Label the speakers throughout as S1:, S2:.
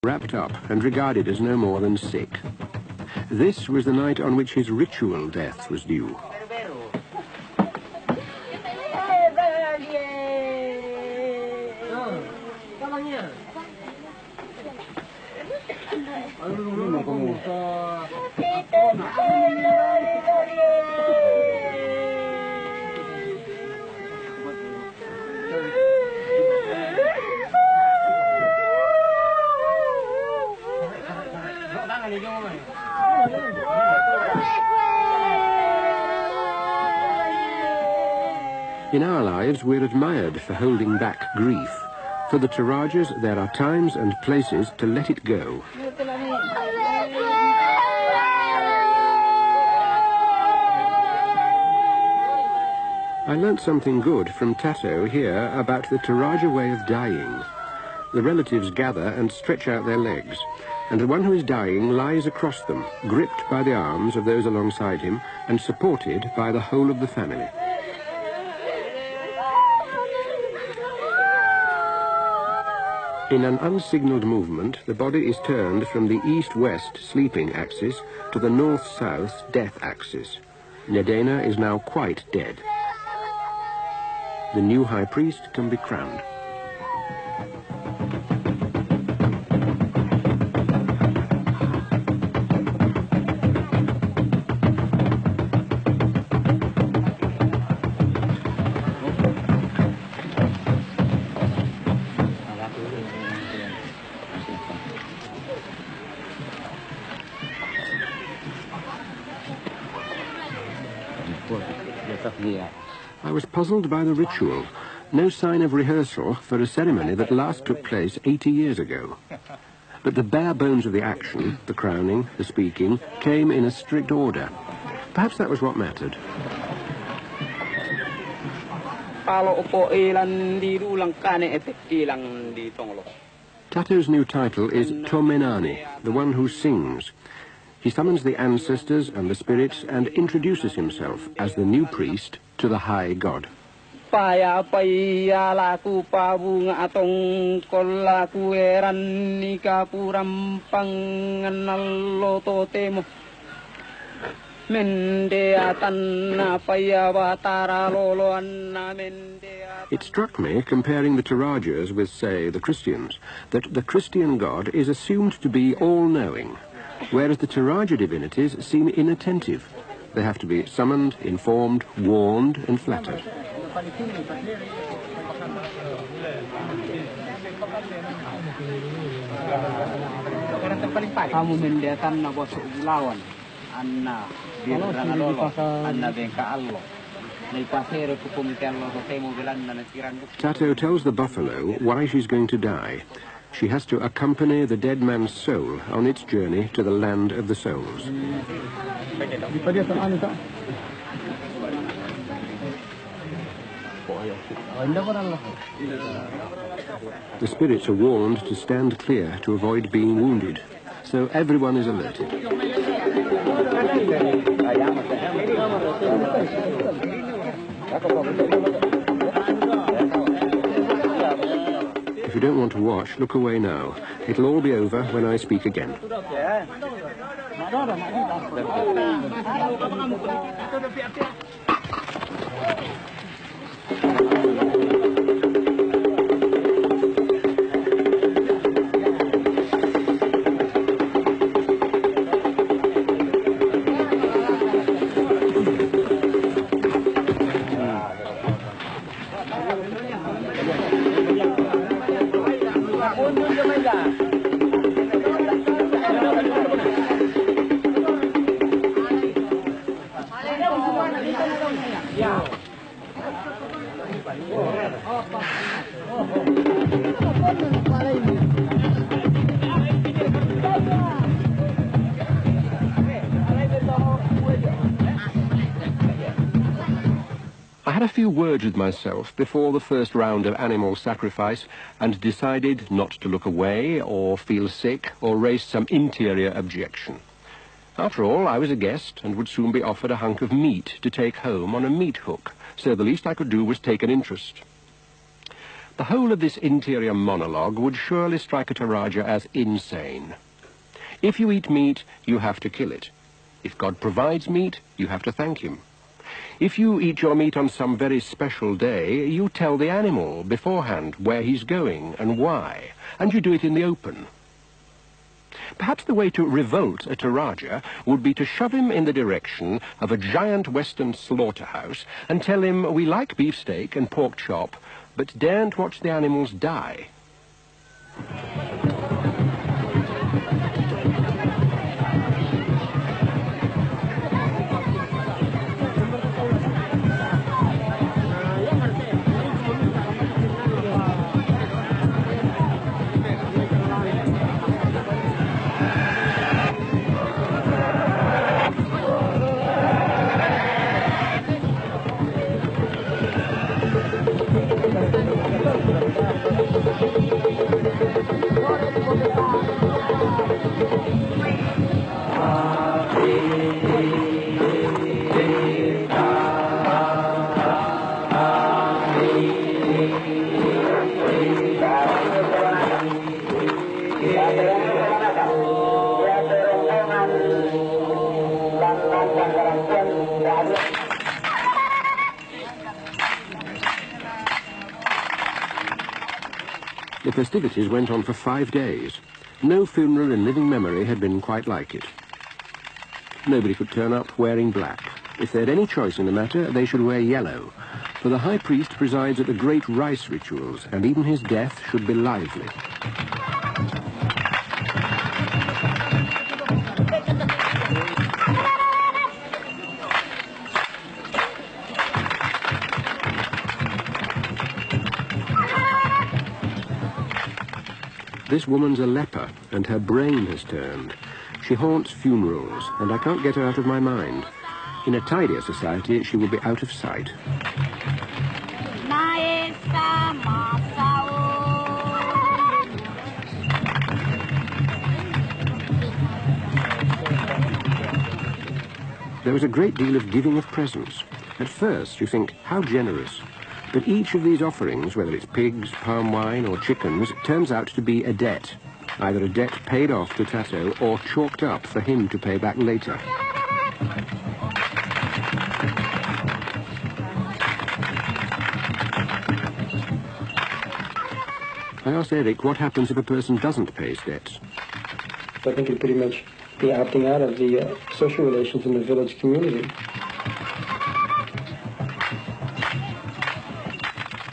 S1: wrapped up and regarded as no more than sick. This was the night on which his ritual death was due. In our lives, we're admired for holding back grief. For the Torajas, there are times and places to let it go. I learnt something good from Tato here about the Toraja way of dying. The relatives gather and stretch out their legs, and the one who is dying lies across them, gripped by the arms of those alongside him and supported by the whole of the family. In an unsignalled movement, the body is turned from the east-west sleeping axis to the north-south death axis. Nedena is now quite dead. The new high priest can be crowned. I was puzzled by the ritual. No sign of rehearsal for a ceremony that last took place 80 years ago. But the bare bones of the action, the crowning, the speaking, came in a strict order. Perhaps that was what mattered. Tato's new title is Tomenani, the one who sings. He summons the ancestors and the spirits and introduces himself as the new priest to the high god. It struck me, comparing the Torajas with, say, the Christians, that the Christian god is assumed to be all-knowing, whereas the Toraja divinities seem inattentive. They have to be summoned, informed, warned, and flattered. Tato tells the buffalo why she's going to die. She has to accompany the dead man's soul on its journey to the land of the souls. The spirits are warned to stand clear to avoid being wounded, so everyone is alerted. If you don't want to watch, look away now. It'll all be over when I speak again. I had a few words with myself before the first round of animal sacrifice and decided not to look away or feel sick or raise some interior objection. After all, I was a guest and would soon be offered a hunk of meat to take home on a meat hook, so the least I could do was take an interest. The whole of this interior monologue would surely strike a Toraja as insane. If you eat meat, you have to kill it. If God provides meat, you have to thank him. If you eat your meat on some very special day, you tell the animal beforehand where he's going and why, and you do it in the open. Perhaps the way to revolt a Toraja would be to shove him in the direction of a giant western slaughterhouse and tell him we like beefsteak and pork chop, but daren't watch the animals die. The festivities went on for 5 days. No funeral in living memory had been quite like it. Nobody could turn up wearing black. If they had any choice in the matter, they should wear yellow, for the high priest presides at the great rice rituals, and even his death should be lively. This woman's a leper, and her brain has turned. She haunts funerals, and I can't get her out of my mind. In a tidier society, she will be out of sight. There was a great deal of giving of presents. At first, you think, how generous. But each of these offerings, whether it's pigs, palm wine, or chickens, turns out to be a debt. Either a debt paid off to Tato or chalked up for him to pay back later. I asked Eric what happens if a person doesn't pay his debts.
S2: I think he'd pretty much be opting out of the social relations in the village community.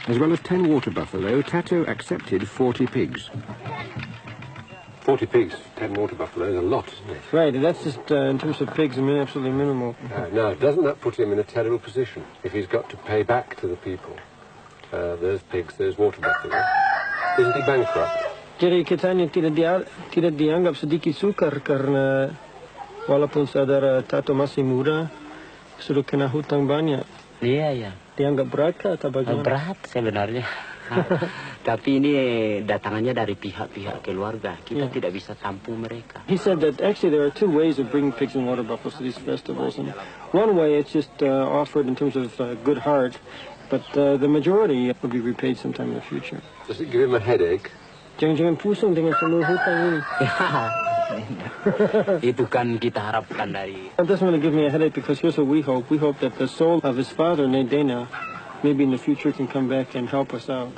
S1: As well as 10 water buffalo, Tato accepted 40 pigs. 40 pigs, 10 water buffalo is a lot, isn't it?
S2: Right, and that's just, in terms of pigs, I mean, absolutely minimal.
S1: Now, doesn't that put him in a terrible position if he's got to pay back to the people? There's pigs, there's water buffalo. Isn't he bankrupt?
S2: Jadi kitanya tidak dianggap sedikit sukar karena walaupun saudara Tato masih muda, sudah kena hutang banyak.
S3: Iya, iya.
S2: Dianggap berat atau bagaimana?
S3: Berat sebenarnya. Tapi ini datangannya dari pihak-pihak keluarga. Kita tidak bisa tampung mereka.
S2: He said that actually there are 2 ways of bringing pigs and water buffaloes to these festivals. And one way it's just offered in terms of good heart, but the majority will be repaid sometime in the future.
S1: Does it give him a headache?
S2: Jangan-jangan pusing dengan semua hutang ini.
S3: Itu kan kita harapkan dari...
S2: It doesn't really give me a headache because here's what we hope. We hope that the soul of his father, Nedena, maybe in the future can come back and help us out.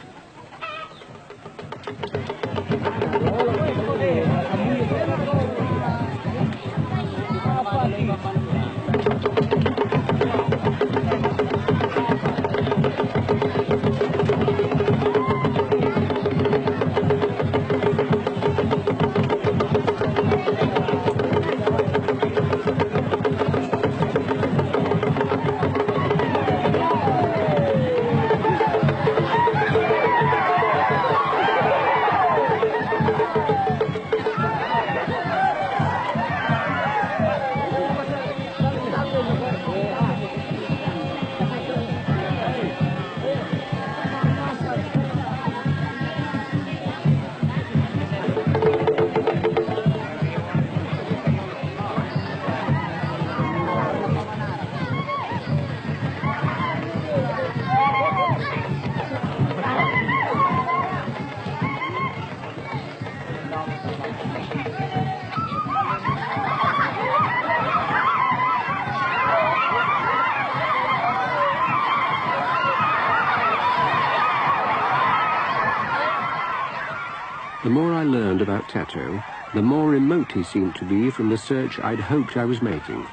S1: learned about Tato, the more remote he seemed to be from the search I'd hoped I was making.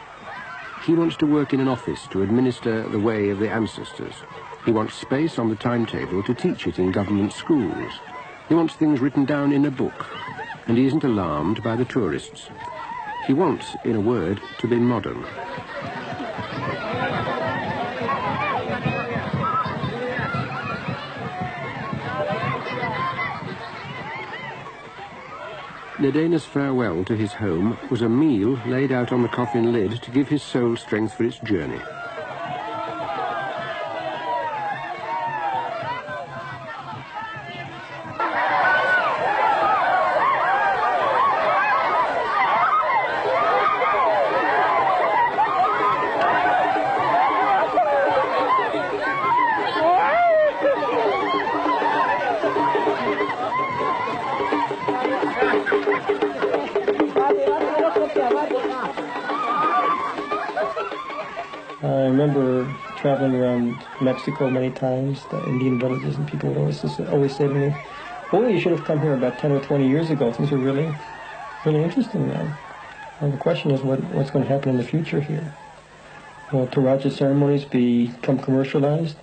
S1: He wants to work in an office to administer the way of the ancestors. He wants space on the timetable to teach it in government schools. He wants things written down in a book, and he isn't alarmed by the tourists. He wants, in a word, to be modern. Nedena's farewell to his home was a meal laid out on the coffin lid to give his soul strength for its journey.
S2: I remember traveling around Mexico many times, the Indian villages, and people would always say to me, "Oh, you should have come here about 10 or 20 years ago. Things are really interesting now." And the question is, what's going to happen in the future here? Will Toraja ceremonies become commercialized?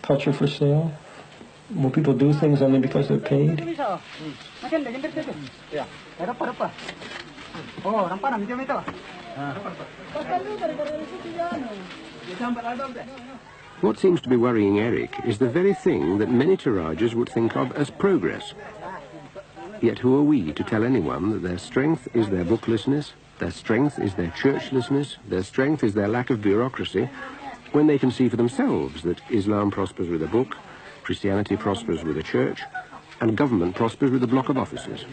S2: Culture for sale? Will people do things only because they're paid?
S1: What seems to be worrying Eric is the very thing that many Torajas would think of as progress. Yet who are we to tell anyone that their strength is their booklessness, their strength is their churchlessness, their strength is their lack of bureaucracy, when they can see for themselves that Islam prospers with a book, Christianity prospers with a church, and government prospers with a block of offices.